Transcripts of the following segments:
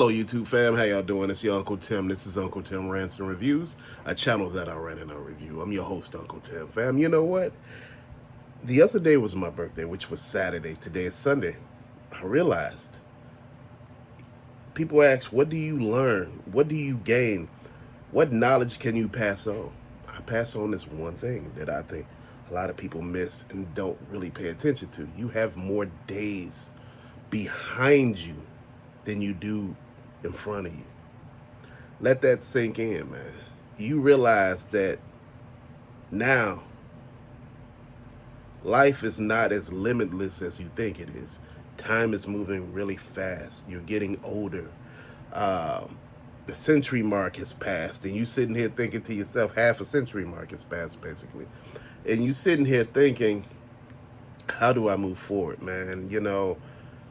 Hello YouTube fam, how y'all doing? It's your Uncle Tim. This is Uncle Tim Rants and Reviews, a channel that I run and I review. I'm your host, Uncle Tim. Fam, you know what? The other day was my birthday, which was Saturday. Today is Sunday. I realized people ask, what do you learn? What do you gain? What knowledge can you pass on? I pass on this one thing that I think a lot of people miss and don't really pay attention to. You have more days behind you than you do in front of you. Let that sink in, man. You realize that now life is not as limitless as you think it is. Time is moving really fast. You're getting older. The century mark has passed, and you sitting here thinking to yourself, half a century mark has passed, basically. And you sitting here thinking, how do I move forward, man?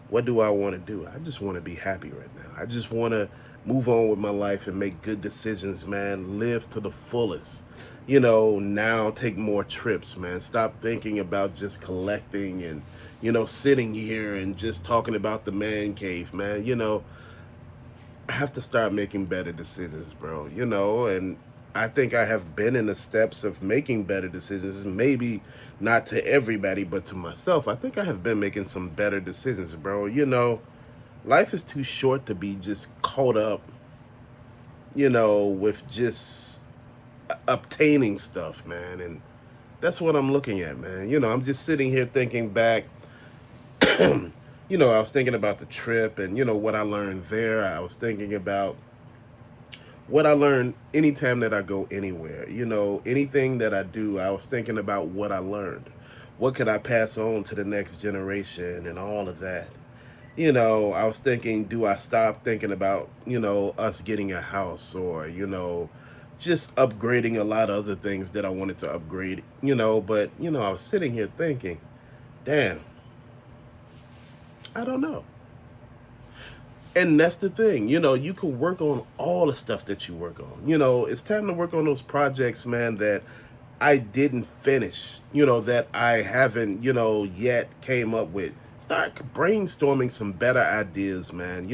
What do I want to do? I just want to be happy right now. I just want to move on with my life and make good decisions, man. Live to the fullest. Now take more trips, man. Stop thinking about just collecting and, sitting here and just talking about the man cave, man. I have to start making better decisions, bro. And I think I have been in the steps of making better decisions. Maybe not to everybody, but to myself. I think I have been making some better decisions, bro. Life is too short to be just caught up, with just obtaining stuff, man. And that's what I'm looking at, man. I'm just sitting here thinking back. I was thinking about the trip and, what I learned there. I was thinking about what I learned anytime that I go anywhere. Anything that I do, I was thinking about what I learned. What could I pass on to the next generation and all of that? I was thinking, do I stop thinking about, us getting a house or, just upgrading a lot of other things that I wanted to upgrade, but, I was sitting here thinking, damn, I don't know. And that's the thing, you can work on all the stuff that you work on. It's time to work on those projects, man, that I didn't finish, that I haven't, yet came up with. Start brainstorming some better ideas, man.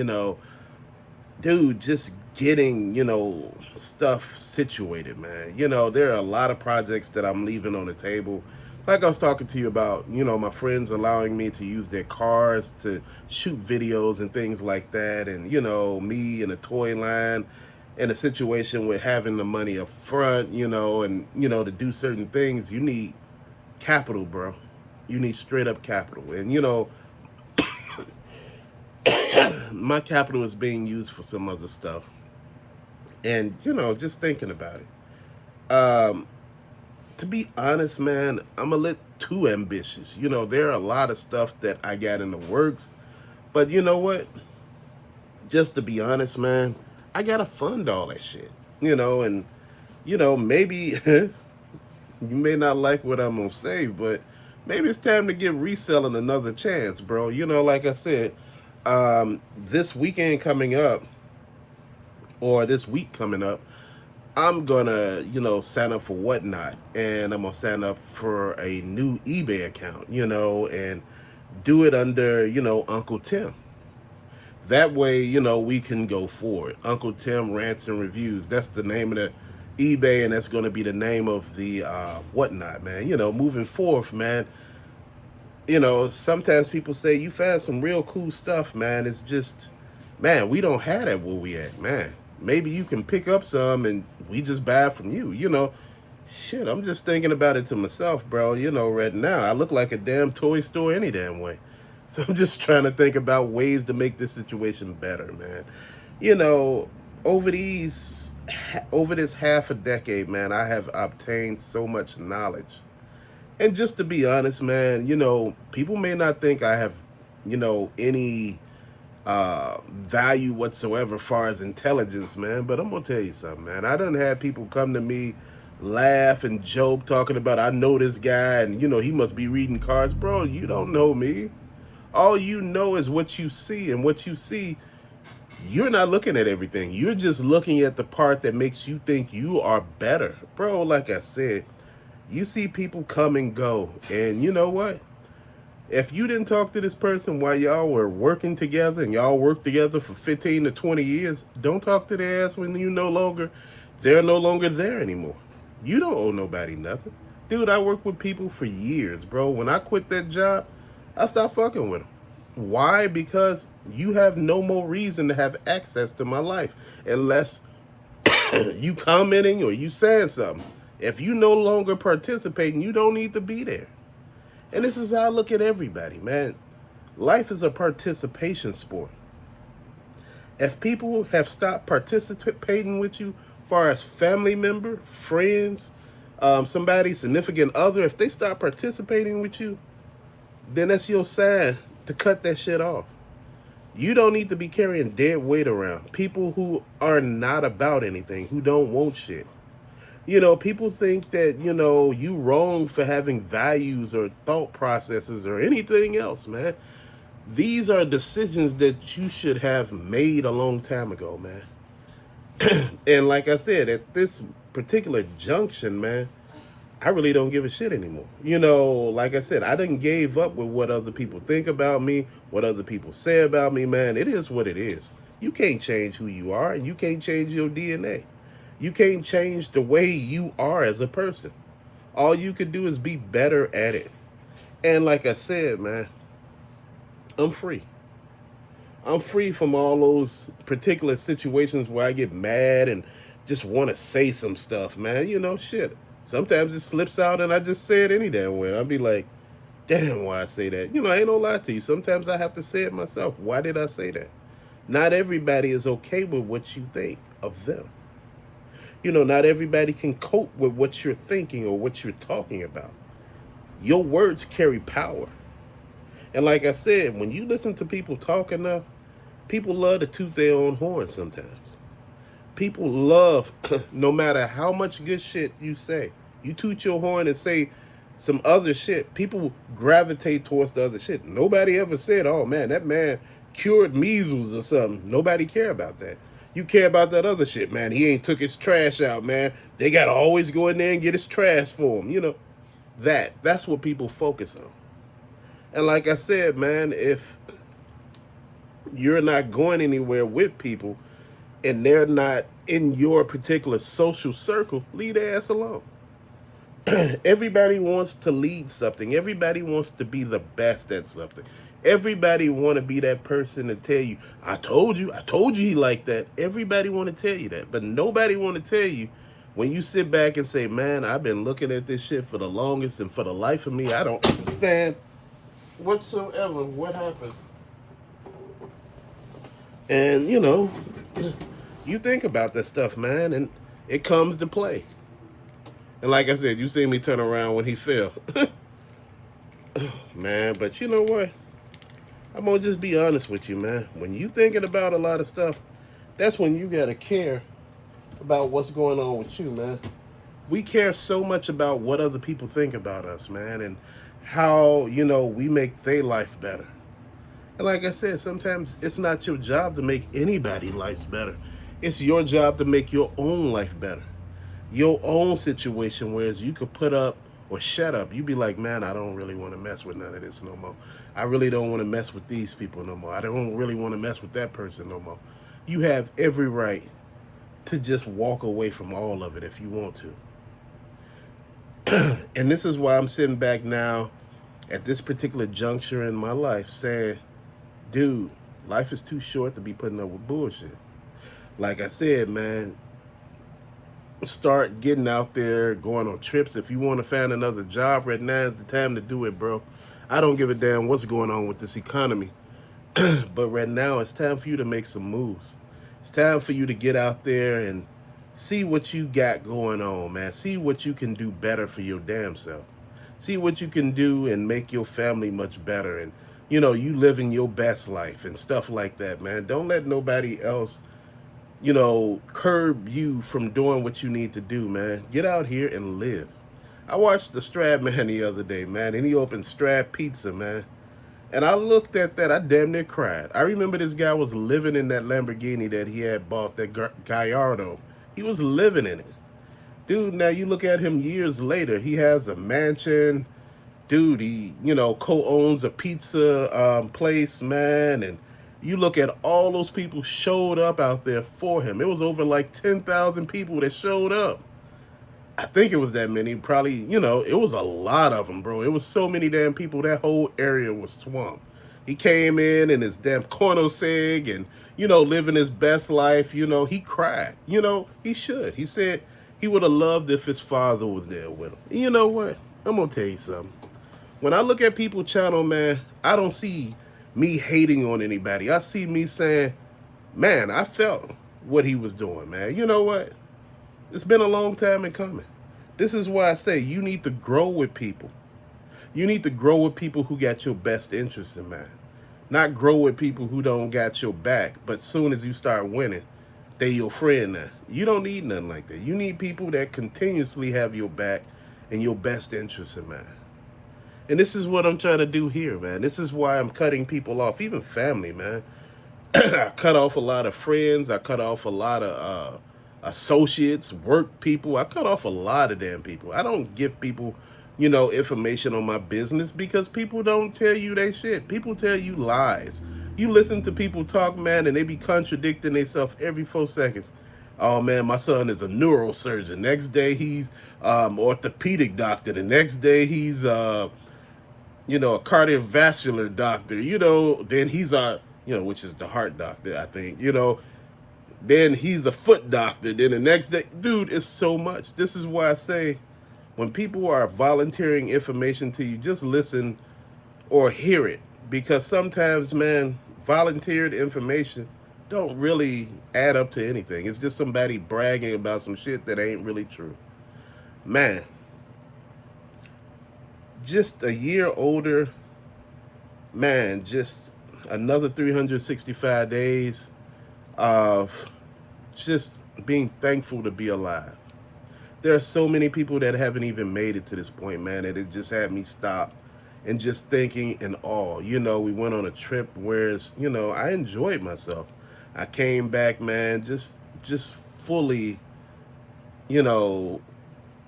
Dude, just getting, stuff situated, man. There are a lot of projects that I'm leaving on the table. Like I was talking to you about, my friends allowing me to use their cars to shoot videos and things like that. And, me in a toy line in a situation with having the money up front, and, to do certain things, you need capital, bro. You need straight up capital. And, my capital is being used for some other stuff. And, just thinking about it. To be honest, man, I'm a little too ambitious. There are a lot of stuff that I got in the works. But you know what? Just to be honest, man, I gotta fund all that shit. And, maybe you may not like what I'm gonna say, but maybe it's time to give reselling another chance, bro. Like I said, this weekend coming up, or this week coming up, I'm gonna, sign up for Whatnot, and I'm gonna sign up for a new eBay account, and do it under, Uncle Tim. That way, we can go forward. Uncle Tim Rants and Reviews. That's the name of the eBay, and that's gonna be the name of the Whatnot, man. Moving forth, man. Sometimes people say you found some real cool stuff, man. It's just, man, we don't have that where we at, man. Maybe you can pick up some and we just buy from you, Shit, I'm just thinking about it to myself, bro. Right now, I look like a damn toy store any damn way. So I'm just trying to think about ways to make this situation better, man. Over this half a decade, man, I have obtained so much knowledge. And just to be honest, man, people may not think I have, any value whatsoever as far as intelligence, man. But I'm gonna tell you something, man. I done had people come to me, laugh and joke, talking about, I know this guy, and he must be reading cards. Bro, you don't know me. All you know is what you see, and what you see, you're not looking at everything. You're just looking at the part that makes you think you are better. Bro, like I said, you see people come and go, and you know what? If you didn't talk to this person while y'all were working together and y'all worked together for 15 to 20 years, don't talk to their ass when they're no longer there anymore. You don't owe nobody nothing. Dude, I worked with people for years, bro. When I quit that job, I stopped fucking with them. Why? Because you have no more reason to have access to my life unless you commenting or you saying something. If you no longer participating, you don't need to be there. And this is how I look at everybody, man. Life is a participation sport. If people have stopped participating with you, far as family member, friends, somebody, significant other, if they stop participating with you, then that's your sign to cut that shit off. You don't need to be carrying dead weight around. People who are not about anything, who don't want shit. People think that, you wrong for having values or thought processes or anything else, man. These are decisions that you should have made a long time ago, man. And like I said, at this particular junction, man, I really don't give a shit anymore. Like I said, I done gave up with what other people think about me, what other people say about me, man. It is what it is. You can't change who you are, and you can't change your DNA. You can't change the way you are as a person. All you could do is be better at it. And like I said, man, I'm free. I'm free from all those particular situations where I get mad and just want to say some stuff, man. Shit. Sometimes it slips out and I just say it any damn way. I'll be like, damn, why I say that? I ain't no lie to you. Sometimes I have to say it myself. Why did I say that? Not everybody is okay with what you think of them. Not everybody can cope with what you're thinking or what you're talking about. Your words carry power. And like I said, when you listen to people talk enough, people love to toot their own horn sometimes. People love, no matter how much good shit you say, you toot your horn and say some other shit, people gravitate towards the other shit. Nobody ever said, oh man, that man cured measles or something. Nobody care about that. You care about that other shit, man. He ain't took his trash out, man. They got to always go in there and get his trash for him. That's what people focus on. And like I said, man, if you're not going anywhere with people and they're not in your particular social circle, leave their ass alone. Everybody wants to lead something. Everybody wants to be the best at something. Everybody want to be that person to tell you, I told you he liked that. Everybody want to tell you that. But nobody want to tell you when you sit back and say, man, I've been looking at this shit for the longest, and for the life of me, I don't understand whatsoever what happened. And, you think about that stuff, man, and it comes to play. And like I said, you see me turn around when he fell. Man, but you know what? I'm going to just be honest with you, man. When you thinking about a lot of stuff, that's when you got to care about what's going on with you, man. We care so much about what other people think about us, man, and how, we make their life better. And like I said, sometimes it's not your job to make anybody's life better. It's your job to make your own life better. Your own situation, whereas you could put up or shut up. You be like, man, I don't really want to mess with none of this no more. I really don't want to mess with these people no more. I don't really want to mess with that person no more. You have every right to just walk away from all of it if you want to. And this is why I'm sitting back now at this particular juncture in my life saying, dude, life is too short to be putting up with bullshit. Like I said, man, start getting out there, going on trips. If you want to find another job right now is the time to do it, bro. I don't give a damn what's going on with this economy. But right now, it's time for you to make some moves. It's time for you to get out there and see what you got going on, man. See what you can do better for your damn self. See what you can do and make your family much better. And, you living your best life and stuff like that, man. Don't let nobody else, curb you from doing what you need to do, man. Get out here and live. I watched the Strad Man the other day, man, and he opened Strad Pizza, man. And I looked at that, I damn near cried. I remember this guy was living in that Lamborghini that he had bought, that Gallardo. He was living in it. Dude, now you look at him years later, he has a mansion, dude, he, co-owns a pizza place, man. And you look at all those people showed up out there for him. It was over like 10,000 people that showed up. I think it was that many. Probably, it was a lot of them, bro. It was so many damn people. That whole area was swamped. He came in his damn corner sig and, living his best life. He cried. He should. He said he would have loved if his father was there with him. And you know what? I'm going to tell you something. When I look at people channel, man, I don't see me hating on anybody. I see me saying, man, I felt what he was doing, man. You know what? It's been a long time in coming. This is why I say you need to grow with people. You need to grow with people who got your best interest in mind. Not grow with people who don't got your back, but soon as you start winning, they your friend now. You don't need nothing like that. You need people that continuously have your back and your best interest in mind. And this is what I'm trying to do here, man. This is why I'm cutting people off, even family, man. I cut off a lot of friends. I cut off a lot of associates, work people. I cut off a lot of damn people. I don't give people, information on my business because people don't tell you they shit. People tell you lies. You listen to people talk, man, and they be contradicting themselves every 4 seconds. Oh man, my son is a neurosurgeon. Next day he's orthopedic doctor. The next day he's a cardiovascular doctor. Then he's which is the heart doctor, I think. Then he's a foot doctor. Then the next day, dude, it's so much. This is why I say when people are volunteering information to you, just listen or hear it. Because sometimes, man, volunteered information don't really add up to anything. It's just somebody bragging about some shit that ain't really true. Man, just a year older, man, just another 365 days of just being thankful to be alive. There are so many people that haven't even made it to this point, man, that it just had me stop and just thinking in awe. We went on a trip where, I enjoyed myself. I came back, man, just fully, you know,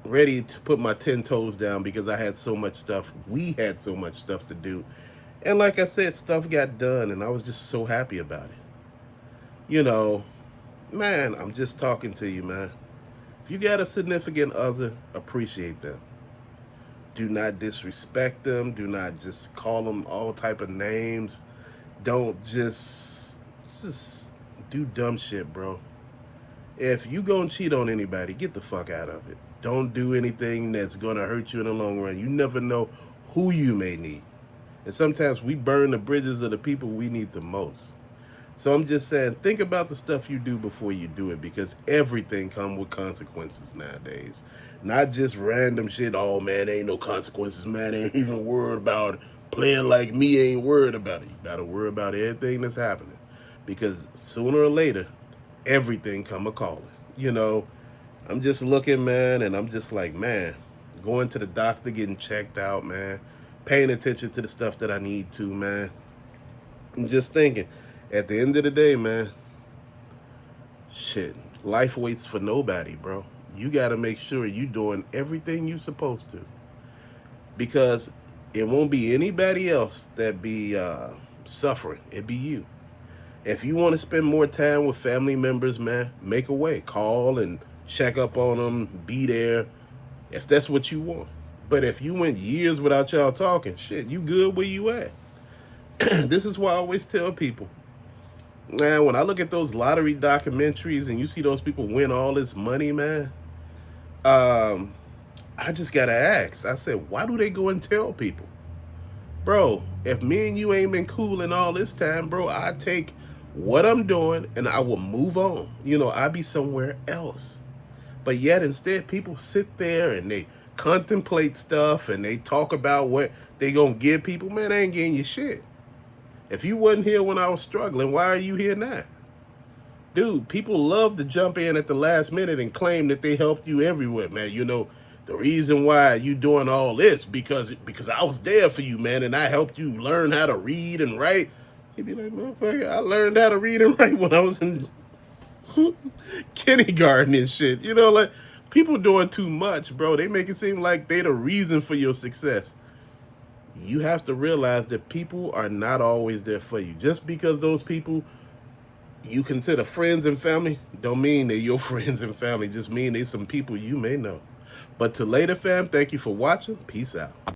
ready to put my 10 toes down because I had so much stuff. We had so much stuff to do. And like I said, stuff got done and I was just so happy about it. Man, I'm just talking to you, man. If you got a significant other, appreciate them. Do not disrespect them. Do not just call them all type of names. Don't just do dumb shit, bro. If you gonna cheat on anybody, get the fuck out of it. Don't do anything that's gonna hurt you in the long run. You never know who you may need. And sometimes we burn the bridges of the people we need the most. So I'm just saying, think about the stuff you do before you do it, because everything comes with consequences nowadays. Not just random shit. Oh man, ain't no consequences, man. Ain't even worried about it. Playing like me ain't worried about it. You gotta worry about everything that's happening, because sooner or later, everything come a calling. I'm just looking, man, and I'm just like, man, going to the doctor, getting checked out, man, paying attention to the stuff that I need to, man. I'm just thinking, at the end of the day, man, shit, life waits for nobody, bro. You got to make sure you doing everything you supposed to, because it won't be anybody else that be suffering. It be you. If you want to spend more time with family members, man, make a way. Call and check up on them. Be there if that's what you want. But if you went years without y'all talking, shit, you good where you at. This is why I always tell people, man, when I look at those lottery documentaries and you see those people win all this money, man, I just got to ask. I said, why do they go and tell people? Bro, if me and you ain't been cool in all this time, bro, I take what I'm doing and I will move on. I be somewhere else. But yet instead, people sit there and they contemplate stuff and they talk about what they gonna give people. Man, I ain't getting you shit. If you wasn't here when I was struggling, why are you here now? Dude, people love to jump in at the last minute and claim that they helped you everywhere, man. The reason why you doing all this because I was there for you, man, and I helped you learn how to read and write. He'd be like, motherfucker, I learned how to read and write when I was in kindergarten and shit. Like, people doing too much, bro. They make it seem like they the reason for your success. you have to realize that people are not always there for you. Just because those people you consider friends and family don't mean they're your friends and family. Just mean they're some people you may know. But to later, fam, thank you for watching. Peace out.